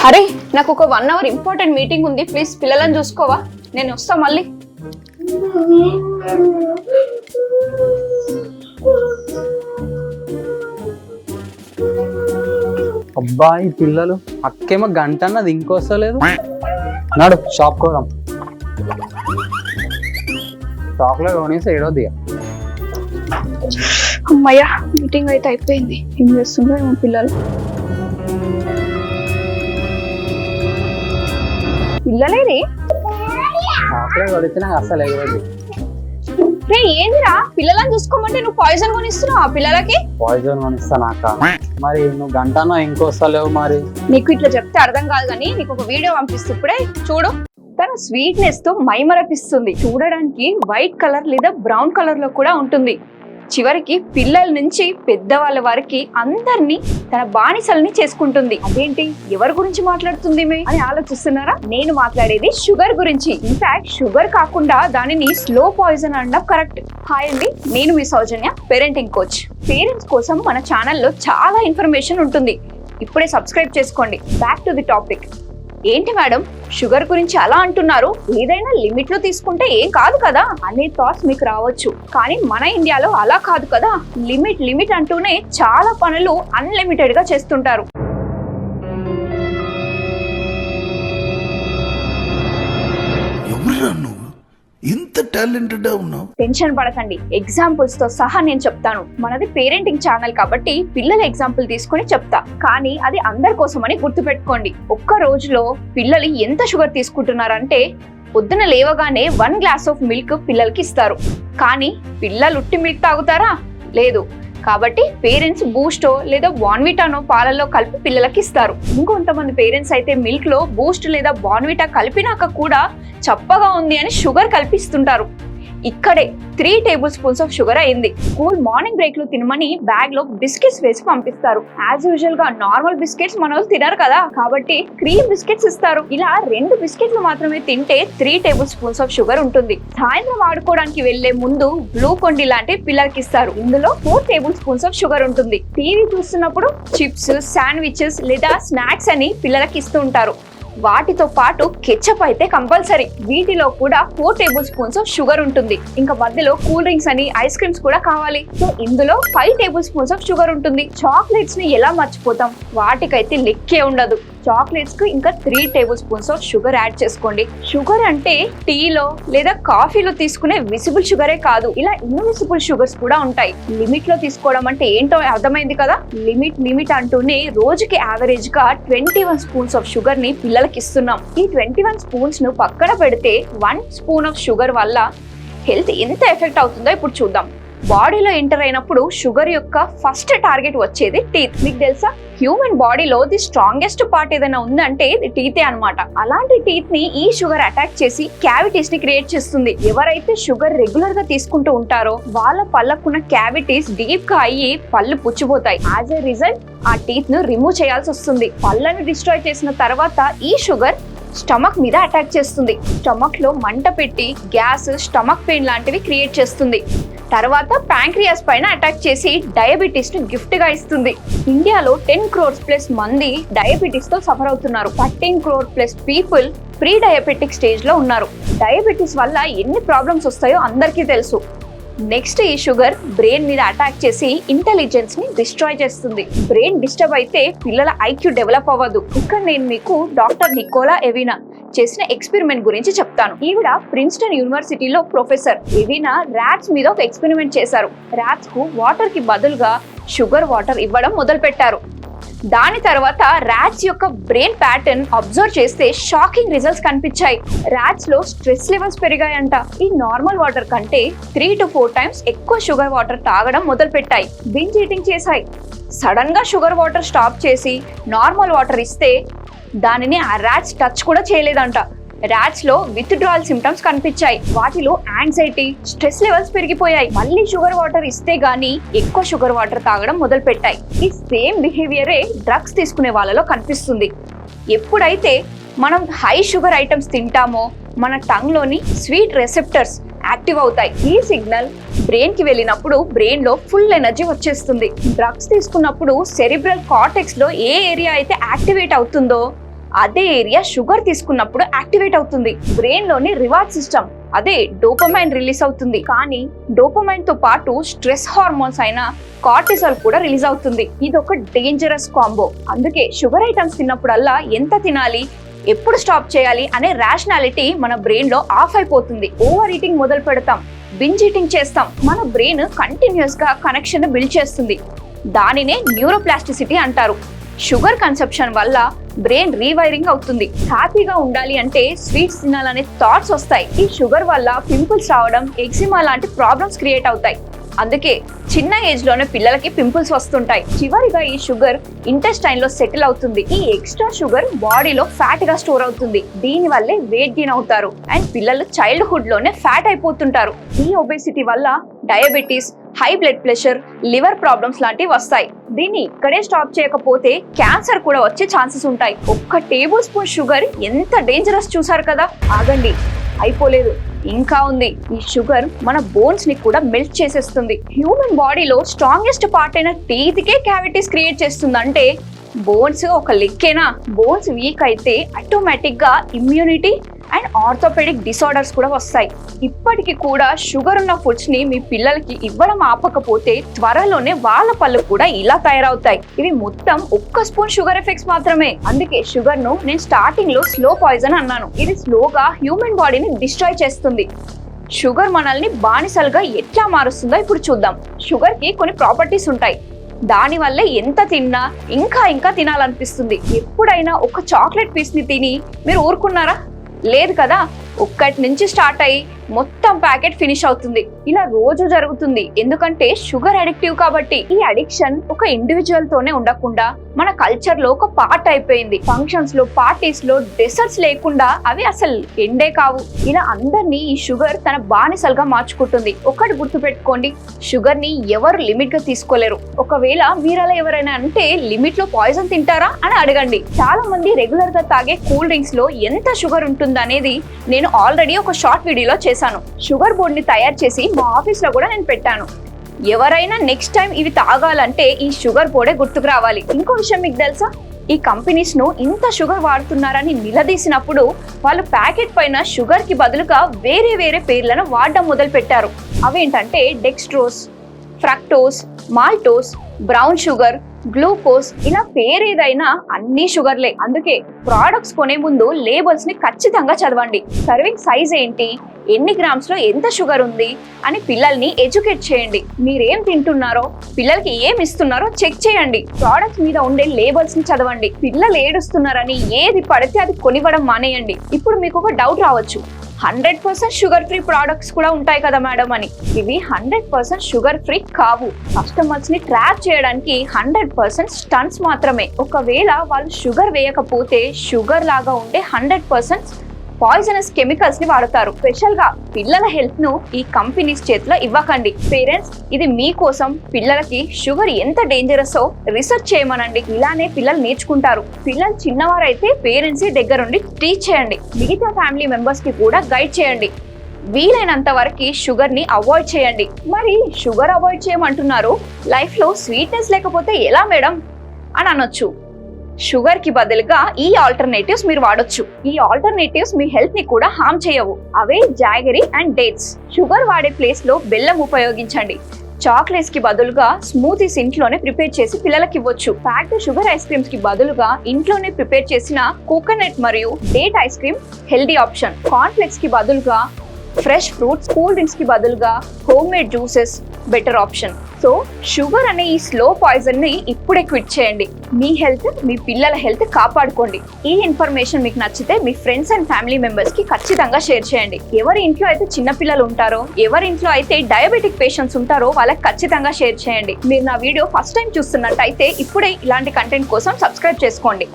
అరే నాకు ఒక 1 అవర్ ఇంపార్టెంట్ మీటింగ్ ఉంది, ప్లీజ్ పిల్లలను చూసుకోవా, నేను వస్తా మళ్ళీ. అబ్బా ఈ పిల్లలు అక్కేమో గంట అన్నది ఇంకొస్తలేదు. నాడు షాప్ కోదాం, షాప్ లో కొనేసి ఏడోది. అమ్మయ్యా మీటింగ్ అయితే అయిపోయింది. ఏం చేస్తుండ్రో ఏమో పిల్లలు. పిల్లలేని షాప్ లో కొడితే నాకు అసలు ఎగరదు. రే ఏందిరా, పిల్లలను చూసుకోమంటే నువ్వు పాయిజన్ కొనిస్తున్నావు ఆ పిల్లలకి? పాయిజన్ కొనిస్తానాక మరి నువ్వు గంటనో ఇంకొస్తలేవు. మరి నీకు ఇట్లా చెప్తే అర్థం కాదు, కానీ నీకు ఒక వీడియో పంపిస్తూ ఇప్పుడే చూడు. తన స్వీట్నెస్ తో మైమరపిస్తుంది. చూడడానికి వైట్ కలర్ లేదా బ్రౌన్ కలర్ లో కూడా ఉంటుంది. చివరికి పిల్లల నుంచి పెద్దవాళ్ళ వరకు అందరినీ తన బానిసల్ని చేసుకుంటుంది. అదేంటి, ఎవరి గురించి మాట్లాడుతుంది అని ఆలోచిస్తున్నారా? నేను మాట్లాడేది షుగర్ గురించి. ఇన్ఫాక్ట్ షుగర్ కాకుండా దానిని స్లో పాయిజన్ అనడం కరెక్ట్. హాయ్ అండి, నేను మీ సౌజన్య, పేరెంటింగ్ కోచ్. పేరెంట్స్ కోసం మన ఛానల్లో చాలా ఇన్ఫర్మేషన్ ఉంటుంది. ఇప్పుడే సబ్స్క్రైబ్ చేసుకోండి. Back to the topic. ఏంటి మేడం షుగర్ గురించి అలా అంటున్నారు? ఏదైనా లిమిట్ లో తీసుకుంటే ఏం కాదు కదా అనే థాట్స్ మీకు రావచ్చు. కానీ మన ఇండియాలో అలా కాదు కదా. లిమిట్ లిమిట్ అంటూనే చాలా పనులు అన్లిమిటెడ్ గా చేస్తుంటారు. ఇంత టాలెంటెడ్ ఉన్నావు. టెన్షన్ పడకండి, ఎగ్జాంపుల్స్ తో సహా నేను చెప్తాను. మనది పేరెంటింగ్ ఛానల్ కాబట్టి పిల్లల ఎగ్జాంపుల్ తీసుకుని చెప్తా, కానీ అది అందరి కోసమని గుర్తుపెట్టుకోండి. ఒక్క రోజులో పిల్లలు ఎంత షుగర్ తీసుకుంటున్నారంటే, పొద్దున లేవగానే 1 గ్లాస్ ఆఫ్ మిల్క్ పిల్లలకి ఇస్తారు. కానీ పిల్లలు ఉట్టి మిల్క్ తాగుతారా? లేదు. కాబట్టి పేరెంట్స్ బూస్టో లేదా బార్న్విటానో పాలల్లో కలిపి పిల్లలకి ఇస్తారు. ఇంకొంతమంది పేరెంట్స్ అయితే మిల్క్ లో బూస్ట్ లేదా బార్న్విటా కలిపినాక కూడా చప్పగా ఉంది అని షుగర్ కల్పిస్తుంటారు. ఇక్కడే 3 టేబుల్ స్పూన్స్ ఆఫ్ షుగర్ అయింది. స్కూల్ మార్నింగ్ బ్రేక్ లో తినమని బ్యాగ్ లో బిస్కెట్స్ వేసి పంపిస్తారు. యాజ్ యూజువల్ గా నార్మల్ బిస్కెట్స్ మన వాళ్ళు తినరు కదా, కాబట్టి క్రీమ్ బిస్కెట్స్ ఇస్తారు. ఇలా 2 బిస్కెట్లు మాత్రమే తింటే 3 టేబుల్ స్పూన్స్ ఆఫ్ షుగర్ ఉంటుంది. సాయంత్రం ఆడుకోవడానికి వెళ్లే ముందు గ్లూకోండి లాంటి పిల్లలకి ఇస్తారు. ఇందులో 4 టేబుల్ స్పూన్స్ ఆఫ్ షుగర్ ఉంటుంది. టీవీ చూస్తున్నప్పుడు చిప్స్, శాండ్విచెస్ లేదా స్నాక్స్ అని పిల్లలకి ఇస్తూ ఉంటారు. వాటితో పాటు కెచప్ అయితే కంపల్సరీ. వీటిలో కూడా 4 టేబుల్ స్పూన్స్ ఆఫ్ షుగర్ ఉంటుంది. ఇంకా మధ్యలో కూల్ డ్రింక్స్ అని ఐస్ క్రీమ్స్ కూడా కావాలి. సో ఇందులో 5 టేబుల్ స్పూన్స్ ఆఫ్ షుగర్ ఉంటుంది. చాక్లెట్స్ ని ఎలా మర్చిపోతాం, వాటికైతే లెక్కే ఉండదు. చాక్లెట్స్ కు ఇంకా 3 table spoons of sugar add చేసుకోండి. షుగర్ అంటే టీలో లేదా కాఫీలో తీసుకునే విజిబుల్ షుగరే కాదు, ఇలా ఇన్విజిబుల్ షుగర్స్ కూడా ఉంటాయి. లిమిట్ లో తీసుకోవడం అంటే ఏంటో అర్థమైంది కదా. లిమిట్ అంటూనే రోజుకి యావరేజ్ గా 21 స్పూన్స్ ఆఫ్ షుగర్ ని పిల్లలకి ఇస్తున్నాం. ఈ 21 స్పూన్స్ ను పక్కన పెడితే 1 స్పూన్ ఆఫ్ షుగర్ వల్ల హెల్త్ ఎంత ఎఫెక్ట్ అవుతుందో ఇప్పుడు చూద్దాం. బాడీలో ఎంటర్ అయినప్పుడు షుగర్ యొక్క ఫస్ట్ టార్గెట్ వచ్చేది టీత్. మీకు తెలుసా, హ్యూమన్ బాడీలో ది స్ట్రాంగెస్ట్ పార్ట్ ఏదైనా ఉందంటే ఇది టీతే అన్నమాట. అలాంటి టీత్ ని ఈ షుగర్ అటాక్ చేసి క్యావిటీస్ ని క్రియేట్ చేస్తుంది. ఎవరైతే షుగర్ రెగ్యులర్ గా తీసుకుంటూ ఉంటారో వాళ్ళ పళ్ళకున్న క్యావిటీస్ డీప్ గా అయ్యి పళ్ళు పుచ్చిపోతాయి. యాజ్ ఎ రిజల్ట్ ఆ టీత్ ను రిమూవ్ చేయాల్సి వస్తుంది. పళ్ళని డిస్ట్రాయ్ చేసిన తర్వాత ఈ షుగర్ స్టమక్ మీద అటాక్ చేస్తుంది. స్టమక్ లో మంట పెట్టి గ్యాస్, స్టమక్ పెయిన్ లాంటివి క్రియేట్ చేస్తుంది. తర్వాత ప్యాంక్రియాస్ పైన అటాక్ చేసి డయాబెటీస్ ను గిఫ్ట్ గా ఇస్తుంది. ఇండియాలో 10 crores ప్లస్ మంది డయాబెటీస్ తో సఫర్ అవుతున్నారు. 13 crore plus people pre diabetic stage లో ఉన్నారు. డయాబెటీస్ వల్ల ఎన్ని ప్రాబ్లమ్స్ వస్తాయో అందరికీ తెలుసు. నెక్స్ట్ ఈ షుగర్ బ్రెయిన్ మీద అటాక్ చేసి ఇంటెలిజెన్స్ ని డిస్ట్రాయ్ చేస్తుంది. బ్రెయిన్ డిస్టర్బ్ అయితే పిల్లల ఐక్యూ డెవలప్ అవ్వదు. ఇక్కడ నేను మీకు డాక్టర్ నికోలా ఎవినా చేసిన ఎక్స్పెరిమెంట్ గురించి చెప్తాను. ఈవిడ ప్రిన్స్టన్ యూనివర్సిటీలో ప్రొఫెసర్. ఎవినా ర్యాట్స్ మీద ఒక ఎక్స్పెరిమెంట్ చేశారు. ర్యాట్స్ కు వాటర్ కి బదులుగా షుగర్ వాటర్ ఇవ్వడం మొదలు పెట్టారు. దాని తర్వాత ర్యాట్స్ యొక్క బ్రెయిన్ ప్యాటర్న్ అబ్జర్వ్ చేస్తే షాకింగ్ రిజల్ట్స్ కనిపించాయి. ర్యాట్స్ లో స్ట్రెస్ లెవెల్స్ పెరిగాయంట. ఈ నార్మల్ వాటర్ కంటే 3 to 4 times ఎక్కువ షుగర్ వాటర్ తాగడం మొదలు పెట్టాయి. బింజ్ ఈటింగ్ చేశాయి. సడన్ గా షుగర్ వాటర్ స్టాప్ చేసి నార్మల్ వాటర్ ఇస్తే దానిని ఆ ర్యాట్స్ టచ్ కూడా చేయలేదంట. ర్యాట్స్ లో విత్డ్రావల్ సిమ్టమ్స్ కనిపించాయి. వాటిలో యాంగ్జైటీ, స్ట్రెస్ లెవెల్స్ పెరిగిపోయాయి. మళ్ళీ షుగర్ వాటర్ ఇస్తే గానీ ఎక్కువ షుగర్ వాటర్ తాగడం మొదలు పెట్టాయి. ఈ సేమ్ బిహేవియరే డ్రగ్స్ తీసుకునే వాళ్ళలో కనిపిస్తుంది. ఎప్పుడైతే మనం హై షుగర్ ఐటమ్స్ తింటామో మన టంగ్ లోని స్వీట్ రెసెప్టర్స్ యాక్టివ్ అవుతాయి. ఈ సిగ్నల్ బ్రెయిన్ కి వెళ్ళినప్పుడు బ్రెయిన్ లో ఫుల్ ఎనర్జీ వచ్చేస్తుంది. డ్రగ్స్ తీసుకున్నప్పుడు సెరిబ్రల్ కార్టెక్స్ లో ఏ ఏరియా అయితే యాక్టివేట్ అవుతుందో అదే ఏరియా షుగర్ తీసుకున్నప్పుడు యాక్టివేట్ అవుతుంది. బ్రెయిన్ లోని రివార్డ్ సిస్టమ్ అదే డోపమైన్ రిలీజ్ అవుతుంది. కానీ డోపమైన్ తో పాటు స్ట్రెస్ హార్మోన్స్ అయిన కార్టిసాల్ కూడా రిలీజ్ అవుతుంది. ఇది ఒక డేంజరస్ కాంబో. అందుకే షుగర్ ఐటమ్స్ తిన్నప్పుడల్లా ఎంత తినాలి, ఎప్పుడు స్టాప్ చేయాలి అనే రేషనాలిటీ మన బ్రెయిన్ లో ఆఫ్ అయిపోతుంది. ఓవర్ ఈటింగ్ మొదలు పెడతాం, బింజ్ ఈటింగ్ చేస్తాం. మన బ్రెయిన్ కంటిన్యూస్ గా కనెక్షన్ బిల్డ్ చేస్తుంది. దానినే న్యూరోప్లాస్టిసిటీ అంటారు. షుగర్ కన్సెప్షన్ వల్ల బ్రెయిన్ రీవైరింగ్ అవుతుంది. హ్యాపీగా ఉండాలి అంటే స్వీట్స్ తినాలనే థాట్స్ వస్తాయి. ఈ షుగర్ వల్ల పింపుల్స్ రావడం, ఎగ్జిమా లాంటి ప్రాబ్లమ్స్ క్రియేట్ అవుతాయి. అందుకే చిన్న ఏజ్ లోనే పిల్లలకి పింపుల్స్ వస్తుంటాయి. చివరిగా ఈ షుగర్ ఇంటెస్టైన్ లో సెటిల్ అవుతుంది. ఈ ఎక్స్ట్రా షుగర్ బాడీలో ఫ్యాట్ గా స్టోర్ అవుతుంది. దీని వల్లే వెయిట్ గెయిన్ అవుతారు అండ్ పిల్లలు చైల్డ్హుడ్ లోనే ఫ్యాట్ అయిపోతుంటారు. ఈ ఒబేసిటీ వల్ల diabetes, high blood pressure, liver problems లాంటివి వస్తాయి. దీన్ని ఇక్కడే స్టాప్ చేయకపోతే క్యాన్సర్ కూడా వచ్చే ఛాన్సెస్ ఉంటాయి. 1 టేబుల్ స్పూన్ షుగర్ ఎంత డేంజరస్ చూసారు కదా. ఆగండి, అయిపోలేదు, ఇంకా ఉంది. ఈ షుగర్ మన బోన్స్ ని కూడా మెల్ట్ చేసేస్తుంది. హ్యూమన్ బాడీలో స్ట్రాంగెస్ట్ పార్ట్ అయిన టీత్ కే క్యావిటీస్ క్రియేట్ చేస్తుంది. అంటే బోన్స్ ఒక లెక్కేనా. బోన్స్ వీక్ అయితే ఆటోమేటిక్ గా ఇమ్యూనిటీ అండ్ ఆర్థోపెడిక్ డిసార్డర్స్ కూడా వస్తాయి. ఇప్పటికీ కూడా షుగర్ ఉన్న ఫుడ్స్ ని మీ పిల్లలకి ఇవ్వడం ఆపకపోతే త్వరలోనే వాళ్ళ పళ్ళు కూడా ఇలా తయారవుతాయి. ఇవి మొత్తం 1 స్పూన్ షుగర్ ఎఫెక్ట్స్ మాత్రమే. అందుకే షుగర్ ను నేను స్టార్టింగ్ లో స్లో పాయిజన్ అన్నాను. ఇది స్లోగా హ్యూమన్ బాడీని డిస్ట్రాయ్ చేస్తుంది. షుగర్ మనల్ని బానిసలుగా ఎట్లా మారుస్తుందో ఇప్పుడు చూద్దాం. షుగర్ కి కొన్ని ప్రాపర్టీస్ ఉంటాయి. దాని వల్ల ఎంత తిన్నా ఇంకా తినాలనిపిస్తుంది. ఎప్పుడైనా ఒక చాక్లెట్ పీస్ ని తిని మీరు ఊరుకున్నారా? లేదు కదా. 1 నుంచి స్టార్ట్ అయ్యి మొత్తం ప్యాకెట్ ఫినిష్ అవుతుంది. ఇలా రోజు జరుగుతుంది. ఎందుకంటే షుగర్ అడిక్టివ్ కాబట్టి. ఈ అడిక్షన్ ఒక ఇండివిజువల్ తోనే ఉండకుండా మన కల్చర్ లో ఒక పార్ట్ అయిపోయింది. ఫంక్షన్స్ లో, పార్టీస్ లో డెసర్ట్స్ లేకుండా అవి అసలు ఎండే కావు. ఇలా అందరినీ ఈ షుగర్ తన బానిసలుగా మార్చుకుంటుంది. ఒకటి గుర్తుపెట్టుకోండి, షుగర్ ని ఎవరు లిమిట్ గా తీసుకోలేరు. ఒకవేళ మీరు అలా ఎవరైనా అంటే లిమిట్ లో పాయిజన్ తింటారా అని అడగండి. చాలా మంది రెగ్యులర్ గా తాగే కూల్ డ్రింక్స్ లో ఎంత షుగర్ ఉంటుంది అనేది నేను ఆల్రెడీ ఒక షార్ట్ వీడియోలో చేశాను. షుగర్ బోర్డ్ ని తయారు చేసి మా ఆఫీస్ లో కూడా నేను పెట్టాను. ఎవరైనా నెక్స్ట్ టైం ఇవి తాగాలంటే ఈ షుగర్ బోర్డే గుర్తుకు రావాలి. ఇంకో విషయం మీకు తెలుసా, ఈ కంపెనీస్ ను ఇంత షుగర్ వాడుతున్నారని నిలదీసినప్పుడు వాళ్ళు ప్యాకెట్ పైన షుగర్ కి బదులుగా వేరే పేర్లను వాడడం మొదలు పెట్టారు. అవేంటంటే dextrose, fructose, maltose, brown sugar, glucose, ఇలా పేరేదైనా అన్ని షుగర్లే. అందుకే ప్రోడక్ట్స్ కొనే ముందు లేబుల్స్ ని ఖచ్చితంగా చదవండి. సర్వింగ్ సైజ్ ఏంటి, ఎన్ని గ్రామ్స్ లో ఎంత షుగర్ ఉంది అని పిల్లల్ని ఎడ్యుకేట్ చేయండి. మీరేం తింటున్నారో, పిల్లలకి ఏం ఇస్తున్నారో చెక్ చేయండి. ప్రోడక్ట్స్ మీద ఉండే లేబుల్స్ ని చదవండి. పిల్లలు ఏడుస్తున్నారని ఏది పడితే అది కొనివ్వడం మానేయండి. ఇప్పుడు మీకు ఒక డౌట్ రావచ్చు, 100% షుగర్ ఫ్రీ ప్రోడక్ట్స్ కూడా ఉంటాయి కదా మేడం అని. ఇవి 100% షుగర్ ఫ్రీ కావు. కస్టమర్స్ ని ట్రాప్ చేయడానికి 100% స్టంట్స్ మాత్రమే. ఒకవేళ వాళ్ళు షుగర్ వేయకపోతే షుగర్ లాగా ఉండే 100% పాయిజనస్ కెమికల్స్ ని వాడతారు. స్పెషల్ గా పిల్లల హెల్త్ ను ఈ కంపెనీస్ చేతిలో ఇవ్వకండి. పేరెంట్స్, ఇది మీకోసం. పిల్లలకి షుగర్ ఎంత డేంజరస్ రీసెర్చ్ చేయమనండి. ఇలానే పిల్లలు నేర్చుకుంటారు. పిల్లలు చిన్నవారైతే పేరెంట్స్ దగ్గరుండి టీచ్ చేయండి. మిగతా ఫ్యామిలీ మెంబర్స్ కి కూడా గైడ్ చేయండి. వీలైనంత వరకు షుగర్ ని అవాయిడ్ చేయండి. మరి షుగర్ అవాయిడ్ చేయమంటున్నారు, లైఫ్ లో స్వీట్నెస్ లేకపోతే ఎలా మేడం అని అనొచ్చు. షుగర్ కి బదులుగా ఈ ఆల్టర్నేటివ్స్ మీరు వాడొచ్చు. ఈ ఆల్టర్నేటివ్స్ మీ హెల్త్ ని కూడా హార్మ్ చేయవు. అవే జాగరీ అండ్ డేట్స్. షుగర్ వాడే ప్లేస్ లో బెల్లం ఉపయోగించండి. చాక్లెట్స్ కి బదులుగా స్మూతీస్ ఇంట్లోనే ప్రిపేర్ చేసి పిల్లలకి ఇవ్వచ్చు. ప్యాక్డ్ షుగర్ ఐస్ క్రీమ్స్ కి బదులుగా ఇంట్లోనే ప్రిపేర్ చేసిన కోకోనట్ మరియు date ice cream healthy option. Corn flakes కి బదులుగా ఫ్రెష్ ఫ్రూట్స్, కూల్ డ్రింక్స్ కి బదులుగా home made juices better option. So sugar అనే ఈ స్లో పాయిజన్ ని ఇప్పుడే క్విట్ చేయండి. మీ హెల్త్, మీ పిల్లల హెల్త్ కాపాడుకోండి. ఈ ఇన్ఫర్మేషన్ మీకు నచ్చితే మీ ఫ్రెండ్స్ అండ్ ఫ్యామిలీ మెంబర్స్ కి ఖచ్చితంగా షేర్ చేయండి. ఎవరి ఇంట్లో అయితే చిన్న పిల్లలు ఉంటారో, ఎవరి ఇంట్లో అయితే డయాబెటిక్ పేషెంట్స్ ఉంటారో వాళ్ళకి ఖచ్చితంగా షేర్ చేయండి. మీరు నా వీడియో ఫస్ట్ టైం చూస్తున్నట్టయితే ఇప్పుడే ఇలాంటి కంటెంట్ కోసం సబ్స్క్రైబ్ చేసుకోండి.